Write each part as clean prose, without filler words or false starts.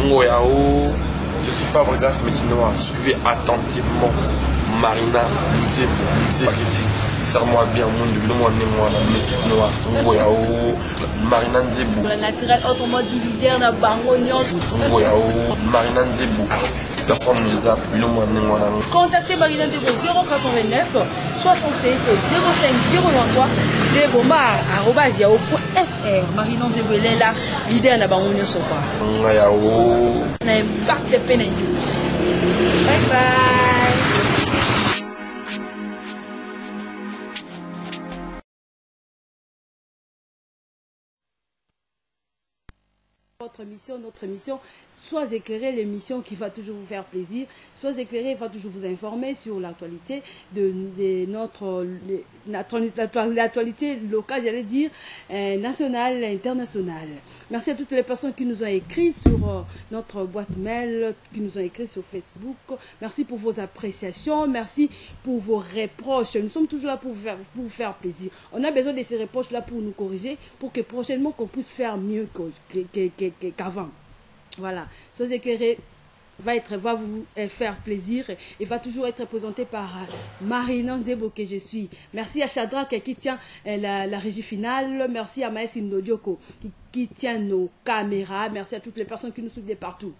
Je suis Fabregas Métinois. Suivez attentivement Marina Nzebo. Serre-moi bien, mon moi la métisse noire. Marina Nzebo. La naturelle, autrement dit leader na bango nyonso. Marina Nzebo. Personne ne nous a plus le moins. Contactez Marina Nzebo 089 67 05 023 zeboma@yahoo.fr. Marina Nzebo elle est là, leader na bango nyonso quoi. Na impact de peine news. Bye bye. Notre mission, soit éclairer l'émission qui va toujours vous faire plaisir, soit éclairer, va toujours vous informer sur l'actualité de l'actualité locale, j'allais dire, nationale, internationale. Merci à toutes les personnes qui nous ont écrit sur notre boîte mail, qui nous ont écrit sur Facebook. Merci pour vos appréciations, merci pour vos reproches. Nous sommes toujours là pour vous faire plaisir. On a besoin de ces reproches-là pour nous corriger, pour que prochainement qu'on puisse faire mieux qu'avant. Voilà, Sois éclairé va vous faire plaisir et va toujours être présenté par Marina Nzebo que je suis. Merci à Shadrach qui tient la régie finale. Merci à Maës Indodioko qui tient nos caméras. Merci à toutes les personnes qui nous suivent de partout.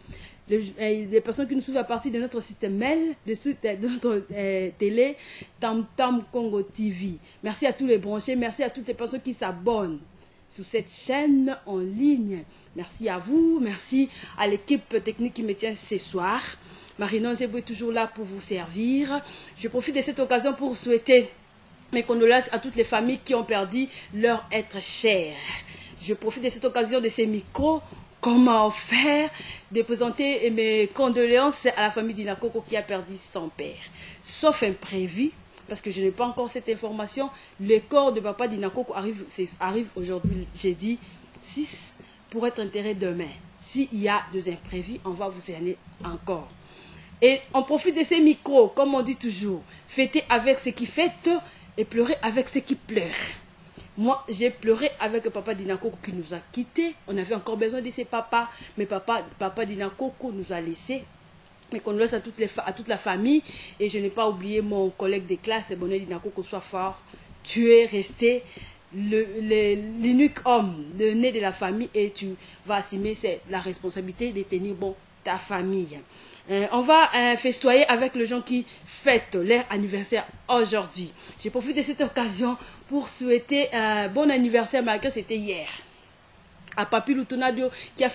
Les personnes qui nous suivent à partir de notre site mail, de notre télé, Tam Tam Congo TV. Merci à tous les branchés. Merci à toutes les personnes qui s'abonnent sur cette chaîne en ligne. Merci à vous, merci à l'équipe technique qui me tient ce soir. Marina Nzebo est toujours là pour vous servir. Je profite de cette occasion pour souhaiter mes condoléances à toutes les familles qui ont perdu leur être cher. Je profite de cette occasion de ces micros qu'on m'a offert de présenter mes condoléances à la famille d'Inakoko qui a perdu son père. Sauf imprévu, parce que je n'ai pas encore cette information, le corps de papa d'Inakoko arrive aujourd'hui, jeudi 6, pour être enterré demain. S'il y a des imprévus, on va vous y aller encore. Et on profite de ces micros, comme on dit toujours, fêter avec ceux qui fêtent et pleurer avec ceux qui pleurent. Moi, j'ai pleuré avec papa d'Inakoko qui nous a quittés. On avait encore besoin de ses papas, mais papa d'Inakoko nous a laissés. Mes condoléances à toute la famille. Et je n'ai pas oublié mon collègue de classe, Bonnet d'Inakoko, soit fort. Tu es resté l'unique homme, le nez de la famille, et tu vas assumer la responsabilité de tenir bon ta famille. On va festoyer avec les gens qui fêtent leur anniversaire aujourd'hui. J'ai profité de cette occasion pour souhaiter un bon anniversaire, malgré que c'était hier, à Papi Lutonadio qui a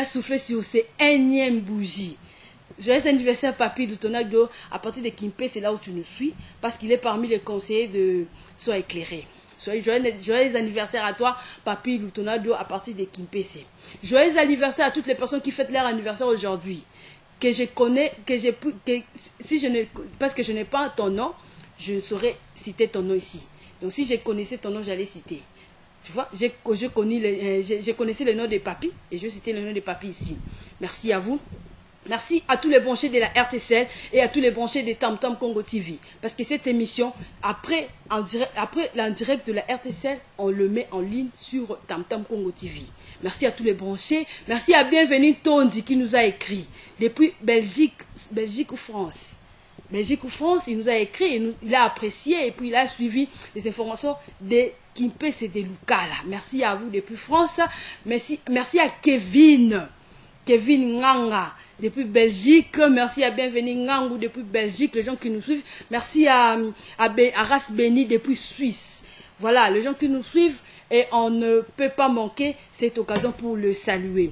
soufflé sur ses énièmes bougies. Joyeux anniversaire Papi Lutonadio à partir de Kimpe, c'est là où tu nous suis, parce qu'il est parmi les conseillers de Sois éclairé. Joyeux anniversaire à toi, Papi Lutonadio, à partir de Kimpese. Joyeux anniversaire à toutes les personnes qui fêtent leur anniversaire aujourd'hui. Que je connais, parce que je n'ai pas ton nom, je ne saurais citer ton nom ici. Donc si je connaissais ton nom, j'allais citer. Tu vois, je connaissais le nom de Papi et je citais le nom de Papi ici. Merci à vous. Merci à tous les branchés de la RTCL et à tous les branchés de Tam Tam Congo TV. Parce que cette émission, après l'indirect de la RTCL, on le met en ligne sur Tam Tam Congo TV. Merci à tous les branchés. Merci à Bienvenue Tondi qui nous a écrit. Depuis Belgique ou France. Belgique ou France, il nous a écrit, il a apprécié et puis il a suivi les informations de Kimpese de Lukala. Merci à vous depuis France. Merci à Kevin Nganga depuis Belgique. Merci à Bienvenue Ngangou depuis Belgique, les gens qui nous suivent. Merci à Ras Beni depuis Suisse. Voilà, les gens qui nous suivent et on ne peut pas manquer cette occasion pour le saluer.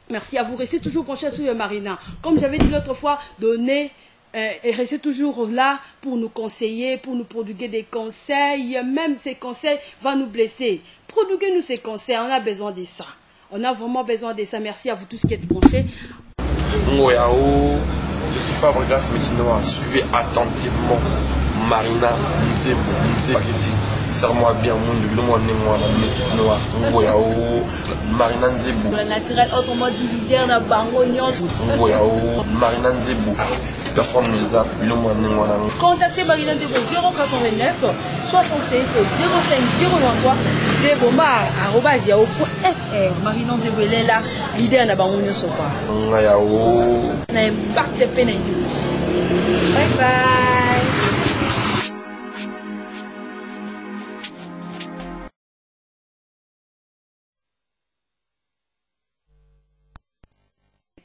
Merci à vous. Restez toujours branchés sur Marina. Comme j'avais dit l'autre fois, donnez et restez toujours là pour nous conseiller, pour nous prodiguer des conseils. Même ces conseils vont nous blesser. Prodiguez-nous ces conseils, on a besoin de ça. On a vraiment besoin de ça. Merci à vous tous qui êtes branchés. Je suis Fabregas Métinois. Suivez attentivement Marina Nzebo. Serre-moi bien, moi la métisse noire. Marina Nzebo. La naturelle, autrement dit leader na bango nyonso. Marina Nzebo. personne ne zappe. Contactez Marina Nzebo 089 67 05 093 zeboma@yahoo.fr. Marina Nzebo est là, leader na bango nyonso kwa. Na impact de peine idéologie. Bye bye.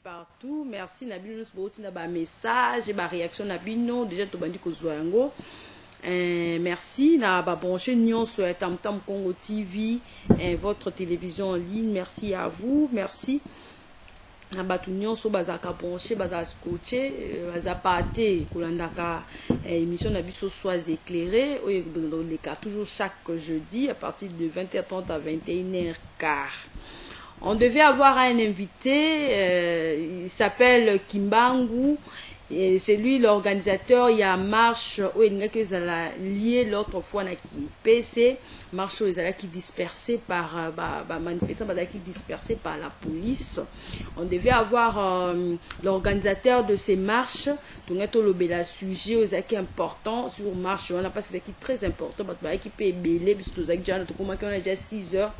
Partout, merci Nabino nous na ba message et ba réaction Nabino déjà to bandi ko yango. Merci na ba brancher Nyon sur Tam Tam Congo TV, votre télévision en ligne. Merci à vous, merci. Na ba Nyon so bazaka brancher baza scotcher baza paté kolandaka émission na biso sois éclairé les cas toujours chaque jeudi à partir de 20h30 à 21h15. On devait avoir un invité, il s'appelle Kimbangu, et c'est lui l'organisateur. Il y a marche où il y a que ça lié l'autre fois na PC, marche où ils qui dispersé par manifestants qui dispersé par la police. On devait avoir l'organisateur de ces marches, donc le sujet aux qui important sur marche, on a pas c'est qui très important, qui peut belé puisque nous avons déjà 6 heures.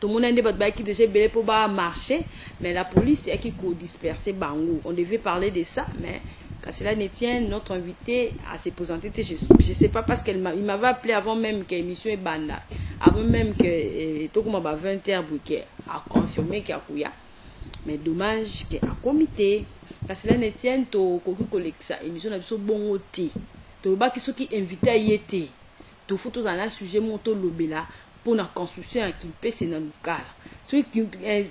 Tout le monde a dit qui déjà belé pour marcher, mais la police est qui dispersé bango. On devait parler de ça, mais quand cela ne tient, notre invité à se présenter. Je sais pas parce qu'il m'avait appelé avant même que l'émission est banda, avant même que tout comme 20h bouquet a confirmé qu'il y a. Mais dommage qu'il y a un comité. Quand cela ne tient, to collecte émission n'a pas bon ôté. To ba qui sont qui invité à y être. To faut tous un sujet monto lobela. Pour la construction qui peut c'est dans le cas celui qui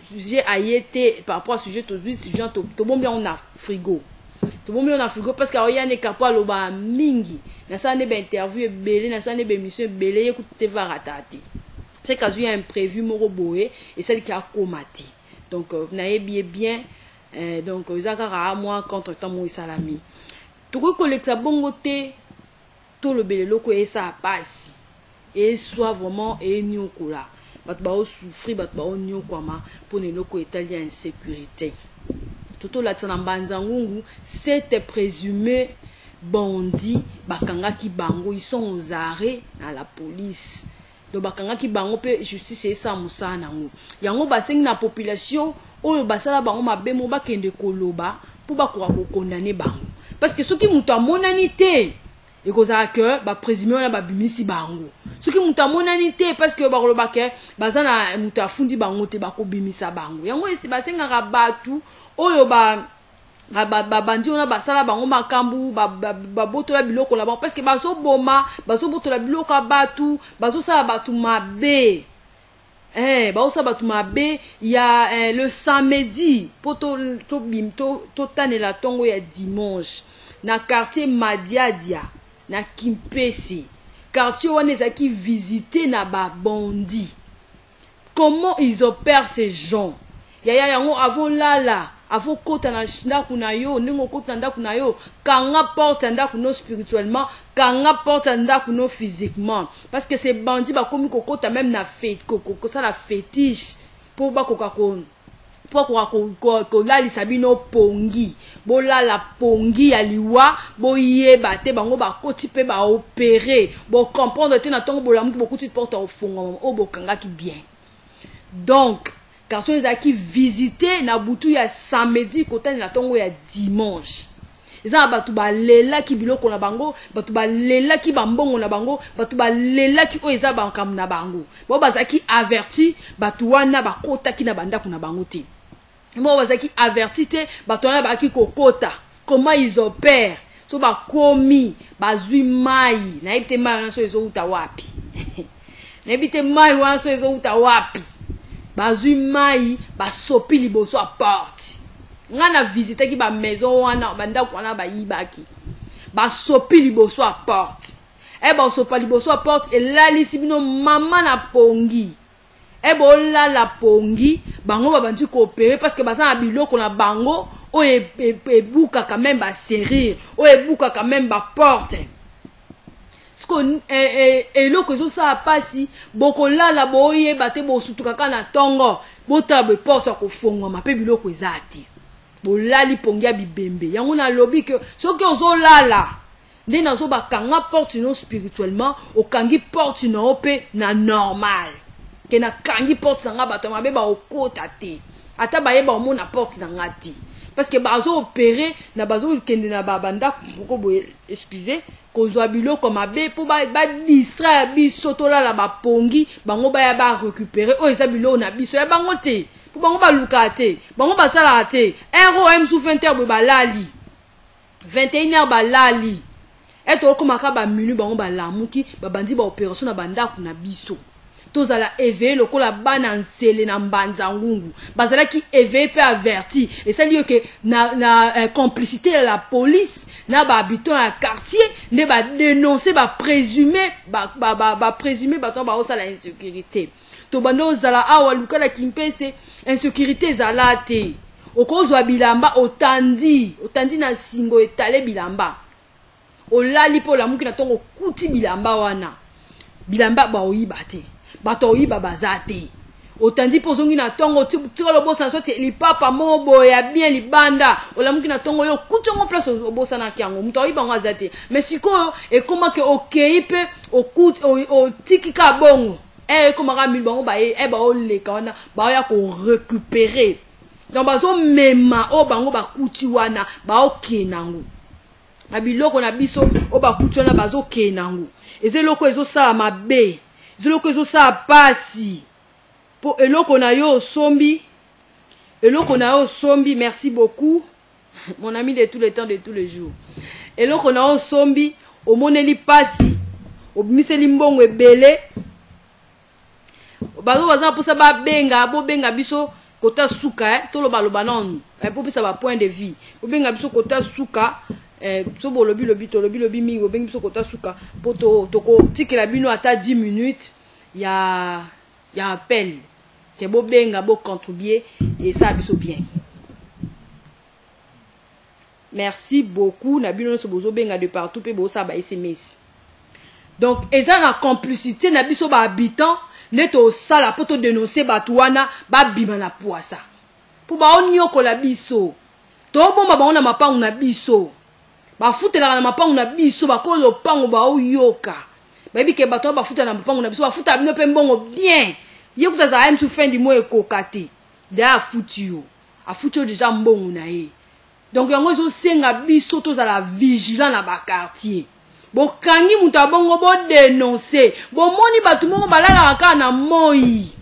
sujet a été par rapport à sujet tout gens tout bon bien on a frigo parce que y a des capable ba mingi na ça ne ba interview belé na ça ne ba émission belé écoute va ratati c'est quand il y a un imprévu moroboé et celle qui a comati donc n'ayez bien donc zakara moi contre temps moi salami tout collecte bongoté tout le belé loko et ça passe et soit vraiment et nyokola bat ba souffrir bat ba nyokoma pour ne loko italien insécurité tout la tsana banzangungu c'est présumé bandit bakanga ki bango ils sont aux arrêts à la police donc bakanga ki bango pe justice et ça musana ngo yango baseng na population oyo basala bango mabemo bakende koloba pour bakora ko condamner bango parce que ceux qui mutu amonanité et causa que ba présumé on a ba bimisi bango ce qui muta monanité parce que ba koloba ke bazana muta fundi bango te ba ko bimisa bango yango esi basenga ka batu oyo ba bandi on a basala bango makambu ba botola biloko la bango parce que bazo boma bazo botola biloko batu bazo sala batu mabe bazo sala batu mabe il y a le samedi poto to tanela tongo ya dimanche na quartier Madiadia na Kimpesi quartier wana qui visiter na ba bandi comment ils opèrent ces gens yaya yango avant là avant kota na ndaku na yo ndingo kota ndaku na yo kanga porte ndaku no spirituellement kanga porte ndaku no physiquement parce que ces bandits ba komi kokota même na fête ko ça la fétiche pour ba kokakon pour la lisabino pongi bola la pongi aliwa boye bate bango ba koti pe ba opérer bo comprendre te na tongo bolamu ki beaucoup de porte au fond o bokanga ki bien donc quand on les qui visiter na butu ya samedi côté na tongo ya dimanche eza batu ba lela ki biloko na bango batu ba lela ki bambongo na bango batu ba lela ki o eza ba kam na bango bo bazaki averti batu wana ba kota ki na banda kuna bango te mo bazaki averti te batu wana ba ki kokota comment ils opèrent so ba komi bazui mai na ibite mai wana so ezo uta wapi na ibite mai wana so ezo uta wapi bazui mai basopi liboso a porte ngana visiter ki ba maison wana banda kwana ba yibaki basopi liboso a porte ba sopa liboso a porte et là lisibino mama na pongi la la pongi bango ba bandi coopérer parce que basa na biloko na bango o ebuka quand même ba serrir o ebuka quand même ba porte ce qu'on eloko zo sa pasi boko lala boye bate bo sutuka kana tongo bota be porte ko fongwa mape biloko ezati bolali pongia bibembe yango na lobi que soki ozolala nde nazo bakanga porte no spirituellement okangi porte no pe na normal ke na kangi porte na bato mabe ba okota te ata ba yeba omona porte na ngati parce que bazo opérer na bazo kende na babanda poko bo excusez kozwa biloko mabe po ba distraire biso tolala bapongi bango ba ya ba récupérer o eza biloko na biso ya bango te po bango ba luka te bango ba sala te ROM sous 20h ba lali 21h ba lali eto okomaka ba minu bango ba lamuki ba bandi ba opération na banda kuna biso tozala éveillé lokola bana nsele na mbanza ngungu bazala ki éveillé pe averti et ça dit que na complicité de la police na ba habitants à quartier ne ba dénoncer ba présumer ba présumer ba to ba osala insécurité to bando zala awa lukala kimpese insécurité zala te okozwa bilamba otandi na singo etale bilamba olali po la muki na tongo kuti bilamba wana bilamba ba oyiba te bato oyiba bazate otandi pozongi na tongo tiko lobosa so te lipapa mobo ya bien libanda olamuki na tongo yo kutongo place obosa na kiango muto oyiba ngo azate mais sikoyo ekoma ke okeipe okuti otikika bongo ekoma ka mi bango ba ba oleka wana ba ya ko récupérer donc bazo mema o bango bakuti wana ba okenango abiloko na biso o bakuti wana bazo kenango ezeloko ezo sala mabe eloko ezo sa pasi po eloko na yo sombi merci beaucoup mon ami de tous les temps de tous les jours eloko na yo sombi omoneli pasi obimiseli mbongo ebele baza posa ba benga biso kota suka toloba loba nonu po pesa ba point de vue obenga biso kota suka so bolobi mingi obengi biso kota suka poto toko tikela bino ata 10 minutes ya appel ke bo benga bo contribuer et ça biso bien merci beaucoup na bino so bozo benga de partout pe bo sa ba SMS donc eza na complicité na biso ba habitants neto sala poto dénoncer batwana ba bima na poisa po ba onyoko la biso to bomba ba ona mapangu na biso ba futela na mapangu na biso ba ko lopango ba oyoka baby ke bato ba futa na mapangu na biso ba futa bino pe mbongo bien yekuta za am to fin du mois ekokate da futu yo déjà mbongo na ye donc yango zo senga biso to za la vigilant na ba quartier bo kangi muta bongo bo dénoncer bo moni batu mongo balala ka na moi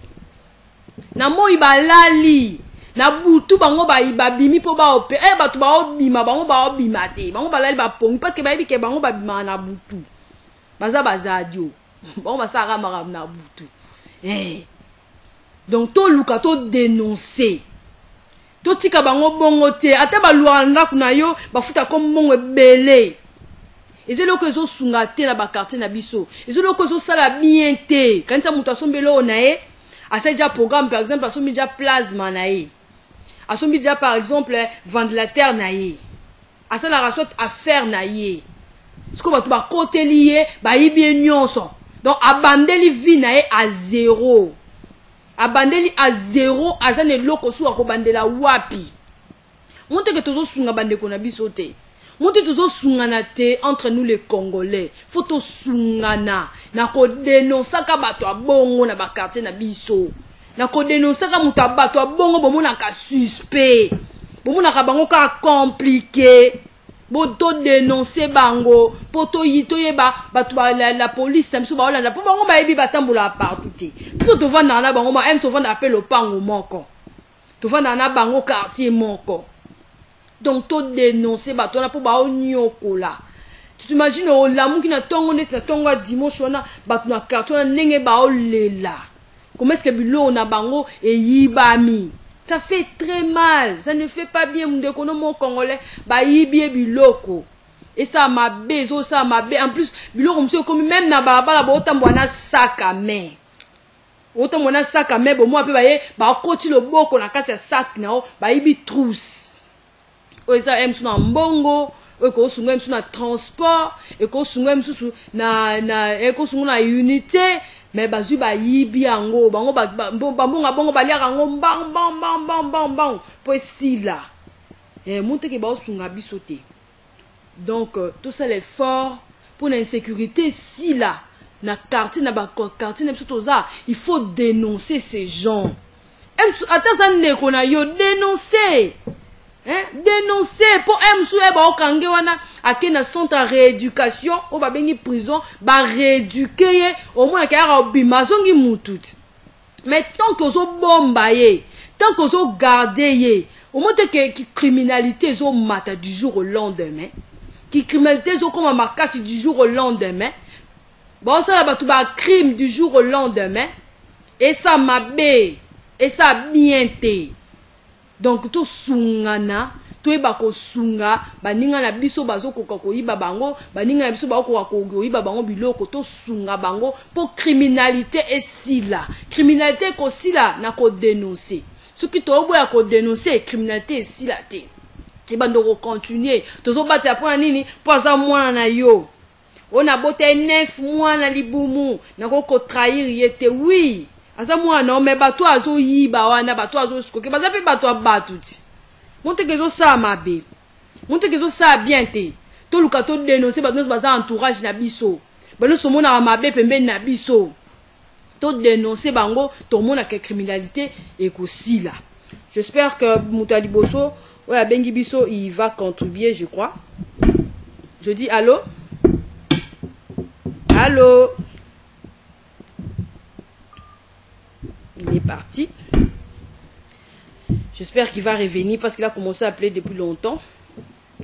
balali na butu bango ba bimi po ba opé batu ba obima bango ba obima te bango balali ba pongi parce que ba yebi ke bango ba bima na butu baza dio bango basaka maram na butu donc to luka to dénoncer to tika bango bongo te ata ba luanda kuna yo ba futa comme mongo ebele ezelo zo sunga te na ba quartier na biso ezelo zo sala bien te quand muto asombelo na ye asa déjà programme par exemple asombi déjà plasma na ye asombi déjà par exemple ventilateur na ye asa la soit affaire na ye siko bato ba côté lié ba yibie nyonso donc abandeli vie na ye à zéro azane loko su akobandela wapi monte que tozo sunga bande ko na biso te monte tozo sungana te entre nous les Congolais faut to sungana na ko dénoncer ka bato abongo na ba quartier na biso na ko dénoncer ka muta bato abongo bomona ka suspect bomona ka bango ka compliqué boto dénoncer bango poto yito yeba bato la police tamso ba olanda po bango ba yebi batambola partout te so to vanda na bango ma to vanda appel au pango moko to vanda na bango quartier moko donc to dénoncer bato na po ba onyokola tu t'imagines o lamu ki na tongo net na tongo dimanche wana bato na quartier na nenge ba olela comment est-ce que bilo na bango e yibami. Ça fait très mal, ça ne fait pas bien mon congolais, bah yibie biloko. Et ça m'a besoin, ça m'a besoin. En plus, biloko monsieur comme même na baba la autant bona sac à main. Autant bona sac à main, bon moi peu bah koti le boko na kati ya sac na bah yibi trousse. O ça aime sur mbongo, e ko sunga aime sur na transport, e ko sunga aime sur na e ko sunga na unité. Mais bazu ba yibi ango bango ba bonga baliaka ngo bang po sila monte ke ba sunga biso te. Donc tout ça l'effort pour l'insécurité si là na quartier na ba quartier na biso toza, il faut dénoncer ces gens. Attends ça ne kona yo dénoncer. Dénoncer pour emsou e ba okange wana ake na centre de rééducation o ba bengi prison ba rééduquer au moins ka obima zongi mututi. Mais tant que zo bomba ye, tant que zo garder ye, au moins que criminalité zo mata du jour au lendemain, qui criminalité zo comme ma casse du jour au lendemain. Bon ça ba tout ba crime du jour au lendemain et ça m'a bé et ça bien té. Donc to sungana to e ba ko sunga baninga na biso bazo ko yiba bango baninga na biso ba ko yiba bango biloko to sunga bango pour criminalité et si là criminalité ko si là na ko dénoncer ce qui to boya ko dénoncer criminalité et si là té et bando ko continuer tozo battre après nini pour ça mwana na yo on a boté 9 mois na libumu na ko trahir yete oui asa mwana me bato azo yiba wana bato azo skoke baza pe bato abatuti monte que zo sa mabe monte que zo sa bien te to luka to dénoncer bato nos baza entourage na biso bato to mona mabe pembe na biso to dénoncer bango to mona que criminalité et aussi là. J'espère que Moutali Bosso ouais bengi biso il va contribuer je crois. Je dis allô. Allô. Il est parti. J'espère qu'il va revenir parce qu'il a commencé à appeler depuis longtemps.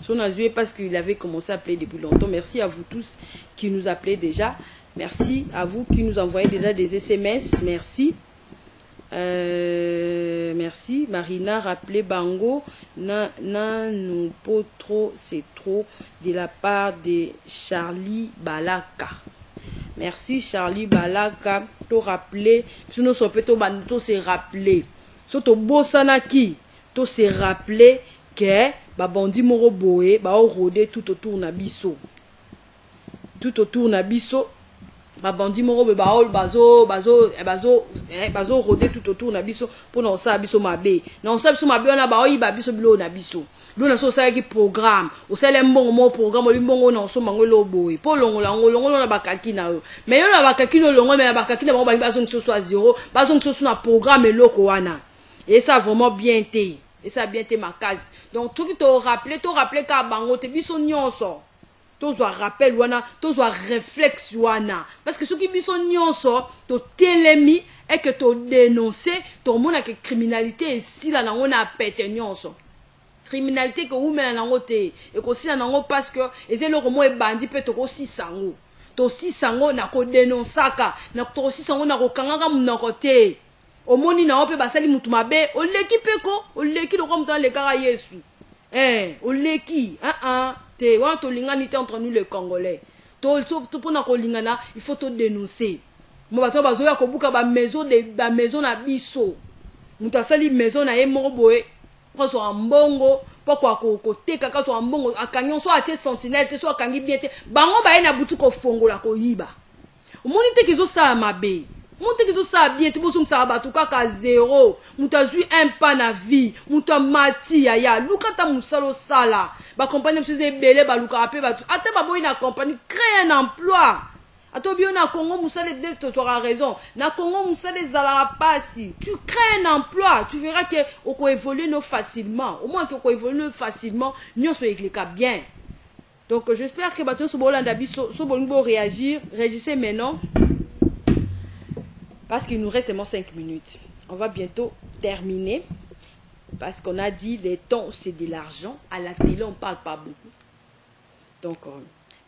Son azoué parce qu'il avait commencé à appeler depuis longtemps. Merci à vous tous qui nous appelez déjà. Merci à vous qui nous envoyez déjà des SMS. Merci. Merci. Marina, rappelez Bango. Nous pas trop, c'est trop de la part de Charlie Balaka. Merci Charlie Balaka. To rappeler, si nous sommes to se rappeler. Soto bosana ki, to se rappeler que ba bandi moro boé ba rôder tout autour na biso. Tout autour na biso. Ba bandi moro be ba bazo rôder tout autour na biso pour na sa biso mabe. Na sa biso mabe na ba oyiba biso bilo na biso. Lo na so sa ki programme, o sa le mbongo mo programme o limbongo na so mango lo boy. Po longo na bakaki na yo. Mais yo na bakaki no longo mais na bakaki na ba bazo nso so à zéro, bazo nso so na programme loko wana. Et ça vraiment bien été. Et ça bien été ma case. Donc tout qui te rappeler ka bango te biso nyonso. To zo rappel wana, to zo réflexe wana. Parce que ce qui biso nyonso, to telemi et que to dénoncer, to mona que criminalité et si la na on a pété nyonso. Criminalité que vous mettez en côté et que si en haut parce que et c'est le romo et bandit peut to aussi sango to si sango na ko dénonsaka na to aussi sango na ko kanganga mon côté au moni na ope basali mutu mabe o l'équipe ko o l'équipe le comme dans les kara yesu o l'équipe te wa to linganité entre nous les Congolais to pour na ko lingana il faut to dénoncer mo bato bazoya ko buka ba maison na biso mutu asali maison na ye moko boye ko so ambongo pokwa ko teka ka so ambongo akanyon so atie sentinelle te so akangi bien te bango ba ye na butu ko fongola ko yiba omoni te kizo sa mabe monte kizo sa bien te boso msa batu kaka zéro mutazui un pas na vie muta mati ya luka ta musalo sala ba compagnie mse belé ba luka ape batu ate ba boy na compagnie créer un emploi. Ato bien na Congo musale de te sera raison. Na Congo musale zala pasi. Tu crées un emploi, tu verras que on peut évoluer nous facilement. Au moins que on peut évoluer facilement, nous soit éclairé bien. Donc j'espère que bateau so bolanda biso so bolingbo réagir, réagissez maintenant. Parce qu'il nous reste seulement 5 minutes. On va bientôt terminer parce qu'on a dit les temps c'est de l'argent, à la télé on parle pas beaucoup. Donc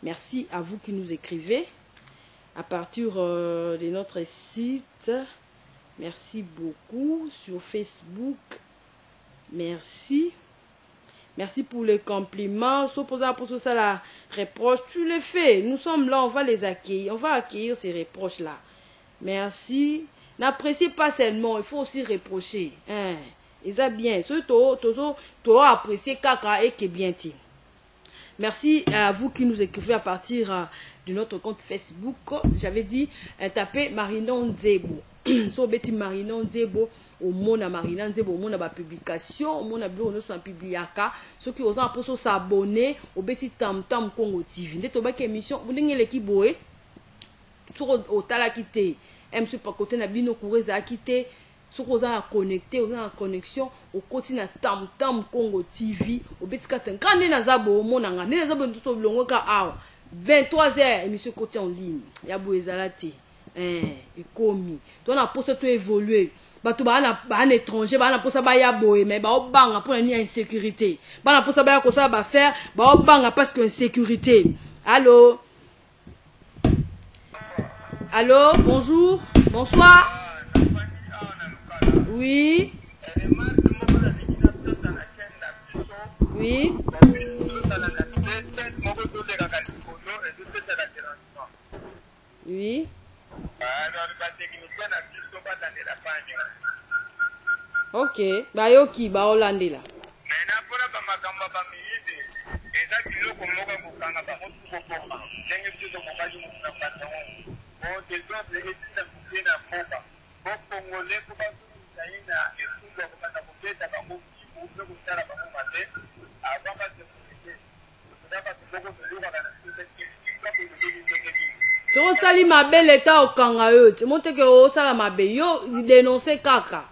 merci à vous qui nous écrivez. À partir de notre site, merci beaucoup sur Facebook, merci pour les compliments, s'opposer pour ça la reproche, tu le fais, nous sommes là, on va les accueillir, on va accueillir ces reproches là, merci, n'appréciez pas seulement, il faut aussi reprocher, et ça bien, surtout, tu as apprécié kaka et qui bien dit. Merci à vous qui nous écrivez à partir de notre compte Facebook. J'avais dit tapez Marinon Nzebo. So beti Marinon Nzebo au mona Marina nzebo au mona ba publication au mona bilo no publiaka ceux qui osent pour s'abonner au petit tam tam Congo TV ndeto ba émission ndengele ki boye sur au tala kité m sur pas côté na bino kureza kité sur aux a connecté aux a connexion au côté na tam tam Congo TV au petit katen quand na zabo mona nga na zabo tout bilongo ka awa 23h émission côté en ligne ya boezalati ekomi to na poste to évoluer bato ba na étranger ba na poste ba ya boye mais ba obanga pour ni insécurité ba na poste ba ya ko ça ba faire ba obanga parce que insécurité. Allô, allô, bonjour, bonsoir. Oui. Oui. Oui. Ok. Bah yoki ba Hollande là. Si on sali ma belle état au kangayo, tu montres que on sala ma belle yo dénoncer kaka.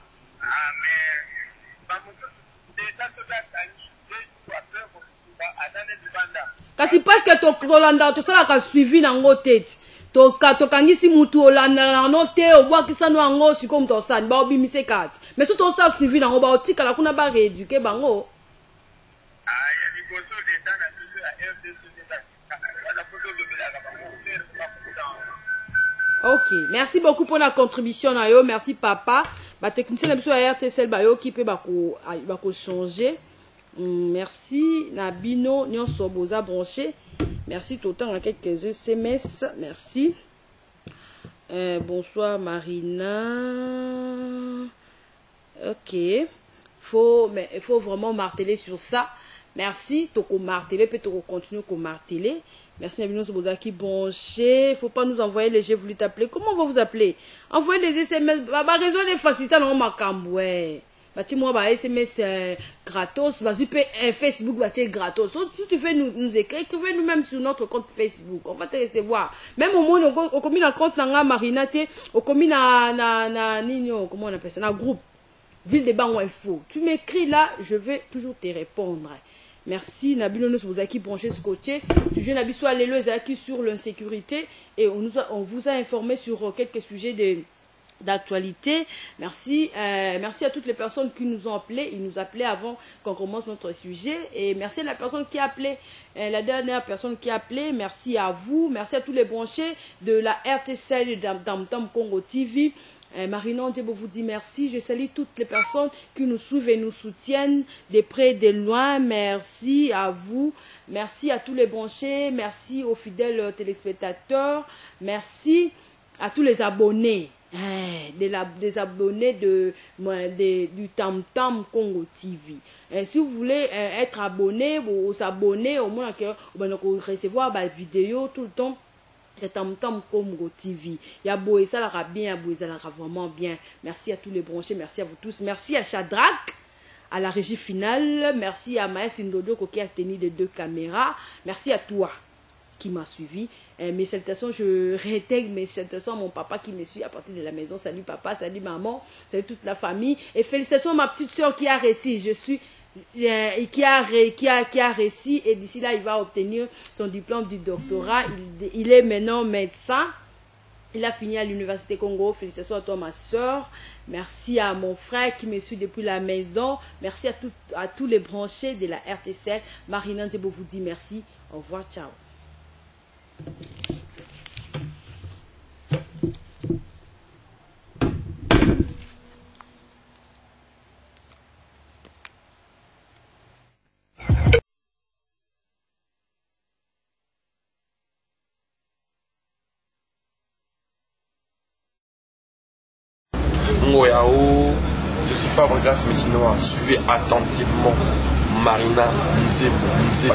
Kasi parce que to Rolanda to sala ka suivi na ngo tete. To kangisi mutu olanda no te obwakisa no ngo siko mto sani ba obimise kati. Mais so to sa suivi na ngo ba otika la kuna ba rééduquer bango. Ok, merci beaucoup pour la contribution na yo, merci papa. Ba technicien na biso ya RTCL ba yo ki pe ba ko changer. Merci Nabino nyonso boza branché. Merci tout le temps quelques SMS. Merci. Bonsoir Marina. Ok. Il faut vraiment marteler sur ça. Merci. Toko marteler, peut toko continuer à marteler. Merci Nabino Soboda qui branché. Il ne faut pas nous envoyer les j'ai voulu t'appeler. Comment on va vous appeler? Envoyez les SMS. Bah raison des facilités dans ma camboué. Bati moi ba SMS gratos, vas-y Facebook bati gratos. Si tu fais nous écrire, écrivez nous-mêmes sur notre compte Facebook. On va te recevoir. Même au moins au commis na compte na Marina te, au commis na nino, comment on appelle ça, na groupe Ville de Bango Info. Tu m'écris là, je vais toujours te répondre. Merci Nabino nous vous qui branché scotché. Sujet Nabi soit les qui sur l'insécurité et on vous a informé sur quelques sujets d'actualité. Merci. Merci à toutes les personnes qui nous ont appelés. Ils nous appelaient avant qu'on commence notre sujet. Et merci à la personne qui a appelé, la dernière personne qui a appelé. Merci à vous. Merci à tous les branchés de la RTCL Tam Congo TV. Marina Ndiebo vous dit merci. Je salue toutes les personnes qui nous suivent et nous soutiennent de près et de loin. Merci à vous. Merci à tous les branchés. Merci aux fidèles téléspectateurs. Merci à tous les abonnés. Des abonnés du Tam Tam Congo TV. Si vous voulez être abonné, vous abonner au moins que vous recevoir des vidéos tout le temps. Tam Tam Congo TV. Ya boé ça la bien, ya boé ça la vraiment bien. Merci à tous les branchés, merci à vous tous. Merci à Shadrach, à la régie finale. Merci à Maës Ndodo qui a tenu les 2 caméras. Merci à toi qui m'a suivi. Mes salutations, je réintègre mes salutations à mon papa qui me suit à partir de la maison. Salut papa, salut maman, salut toute la famille. Et félicitations à ma petite soeur qui a réussi. Qui a réussi et d'ici là il va obtenir son diplôme du doctorat. Il est maintenant médecin. Il a fini à l'université Congo. Félicitations à toi ma soeur. Merci à mon frère qui me suit depuis la maison. Merci à tous les branchés de la RTCL. Marina Ndiebo vous dit merci. Au revoir, ciao. Je suis Fabregas Métinois. Suivez attentivement Marina Ndiebo.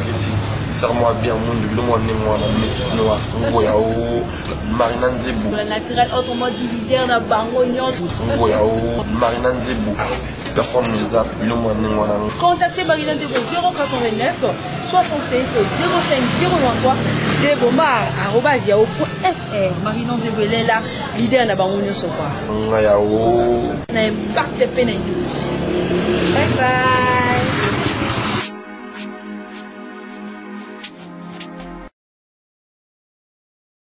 serre-moi bien monde le moi la métis noir yao Marina Nzebou naturel autrement dit leader na bango nyonso yao Marina Nzebou personne ne zappe le moi contactez Marina Nzebou 089 67 05 023 zeboma@yahoo.fr. Marina Nzebou est là leader na bango nyonso kwa yao na impact pe na idéologie. Bye bye.